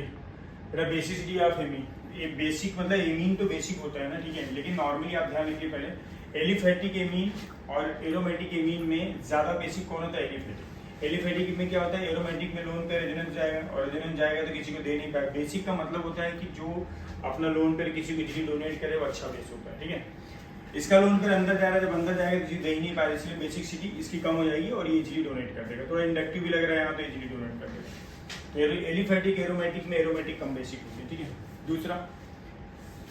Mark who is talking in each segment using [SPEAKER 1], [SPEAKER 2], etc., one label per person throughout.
[SPEAKER 1] मेरा basicity of amine, ये basic मतलब एमीन तो बेसिक होता है ना, ठीक है, लेकिन नॉर्मली आप ध्यान रखिए पहले एलिफेटिक एमीन और एरोमेटिक एमीन में ज्यादा बेसिक कौन होता है? एलिफेटिक। एलिफेटिक में क्या होता है? एरोमेटिक में लोन पे रेजोनेंस जाएगा और रेजोनेंस जाएगा तो किसी को दे नहीं पाएगा। बेसिक का मतलब होता है कि जो अपना लोन पे किसी को इजीली डोनेट करे वो अच्छा बेस होता है, ठीक है। इसका लोन पर अंदर जा रहा है, जब अंदर जाएगा तो दे ही नहीं पाएगा, इसलिए बेसिक सिटी इसकी कम हो जाएगी और ये इजीली डोनेट कर देगा। थोड़ा इंडक्टिव भी लग रहा है यहाँ तो इजीली डोनेट कर देगा। तो एलिफेटिक एरोमेटिक में एरोमेटिक कम बेसिक होती है, ठीक है। दूसरा,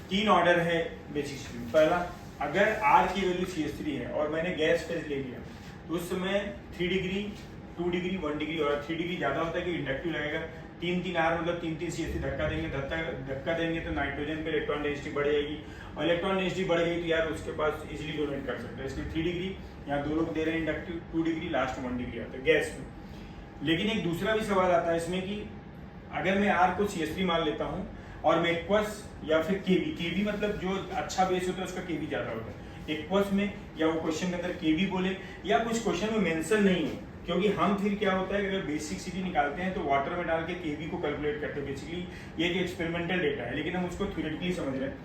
[SPEAKER 1] 3 ऑर्डर है बेसिक सिटी। पहला, अगर R की वैल्यू CH3 है और मैंने गैस फेज ले लिया तो उस समय 3 डिग्री 2 डिग्री 1 डिग्री, और 3 डिग्री ज्यादा होता है कि इंडक्टिव लगेगा। 3 R मतलब 3 CH3 धक्का देंगे, धक्का देंगे तो नाइट्रोजन पे इलेक्ट्रॉन डेंसिटी बढ़ जाएगी, और इलेक्ट्रॉन डेंसिटी बढ़ गई तो यार उसके पास इजीली डोनेट कर सकता है। इसलिए 3 डिग्री, यहाँ 2 लोग दे रहे हैं इंडक्टिव, 2 डिग्री, लास्ट 1 डिग्री आता है गैस में। लेकिन एक दूसरा भी सवाल आता है इसमें कि अगर मैं R को CH3 मान लेता हूँ और मैं एक्वस या फिर केबी मतलब जो अच्छा बेस होता है उसका केबी ज्यादा होता है एक्वस में, या वो क्वेश्चन के अंदर केबी बोले या कुछ क्वेश्चन में मेंशन नहीं हो, क्योंकि हम फिर क्या होता है कि अगर बेसिक सिटी निकालते हैं तो वाटर में डाल के केबी को कैलकुलेट करते हैं। बेसिकली ये एक एक्सपेरिमेंटल डेटा है, लेकिन हम उसको थ्योरेटिकली समझ रहे हैं।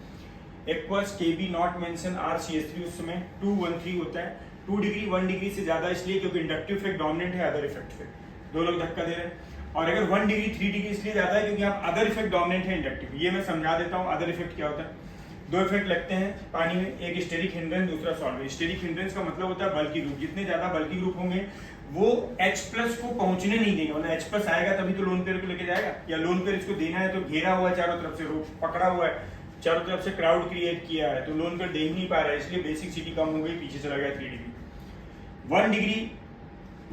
[SPEAKER 1] Aqueous KB not mention R CH3 उस समय 213 होता है। 2 डिग्री 1 डिग्री से ज्यादा इसलिए क्योंकि इंडक्टिव इफेक्ट डोमिनेंट है अदर इफेक्ट पे, 2 लोग धक्का दे रहे हैं। और अगर 1 डिग्री 3 डिग्री इसलिए ज्यादा है क्योंकि आप अदर इफेक्ट डोमिनेंट है इंडक्टिव। ये मैं समझा देता हूँ अदर इफेक्ट क्या होता है। 2 इफेक्ट लगते हैं पानी में, एक स्टेरिक हिंड्रेंस, दूसरा सॉल्वेंट। स्टेरिक हिंड्रेंस का मतलब होता है बल्की ग्रुप, जितने ज्यादा बल्की ग्रुप होंगे वो H+ को पहुंचने नहीं देंगे, वरना H+ आएगा तभी तो लोन पेयर को लेके जाएगा, या लोन पेयर इसको देना है तो घेरा हुआ है चारों तरफ से, रोक पकड़ा हुआ है चारों तरफ से, क्राउड क्रिएट किया है तो लोन पेयर दे ही नहीं पा रहा है, इसलिए बेसिक सिटी कम हो गई, पीछे चला गया 3 डिग्री। 1 डिग्री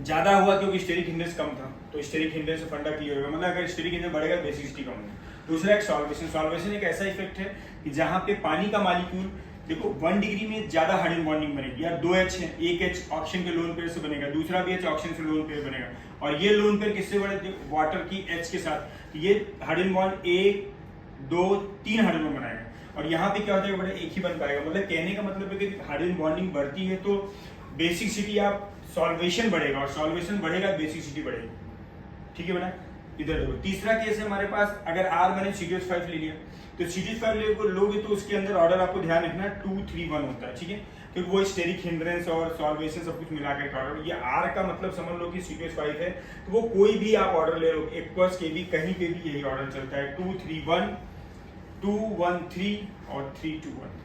[SPEAKER 1] ज्यादा हुआ क्योंकि स्टेरिक हिंड्रेंस कम था, तो स्टेरिक हिंड्रेंस से फंडा क्लियर होगा, मतलब अगर स्टेरिक हिंड्रेंस बढ़ेगा बेसिक सिटी कम होगा। दूसरा एक सॉल्वेशन। सॉल्वेशन एक ऐसा इफेक्ट है कि जहां पे पानी का मॉलिक्यूल, देखो 1 डिग्री में ज्यादा हाइड्रोजन बॉन्डिंग बनेगी, या 2 H है, एक H ऑक्सीजन के लोन पेयर से बनेगा, दूसरा भी H ऑक्सीजन से लोन पेयर बनेगा, और ये लोन पेयर किससे बने? वाटर की H के साथ, तो ये हाइड्रोजन बॉन्ड 1 2 3 हाइड्रोजन बनाएगा, और यहाँ पे क्या हो जाएगा? बड़ा एक ही बन पाएगा। मतलब कहने का मतलब है कि हाइड्रोजन बॉन्डिंग बढ़ती है तो बेसिक सिटी आप सॉल्वेशन बढ़ेगा, और सॉल्वेशन बढ़ेगा बेसिक सिटी बढ़ेगी, ठीक है बेटा। इधर देखो, तीसरा केस है हमारे पास, अगर R मैंने CH5 ले लिया तो CH5 लोगे तो उसके अंदर ऑर्डर आपको ध्यान रखना 2 3 1 होता है, ठीक है, क्योंकि वो स्टेरिक हिंड्रेंस और सॉल्वेशन सब कुछ मिला के ऑर्डर। ये R का मतलब समझ लो कि CH5 है, तो वो कोई भी आप ऑर्डर ले लो, एक्वस के भी कहीं पे भी यही ऑर्डर चलता है, 2 3 1 2 1 3 और 3 2 1।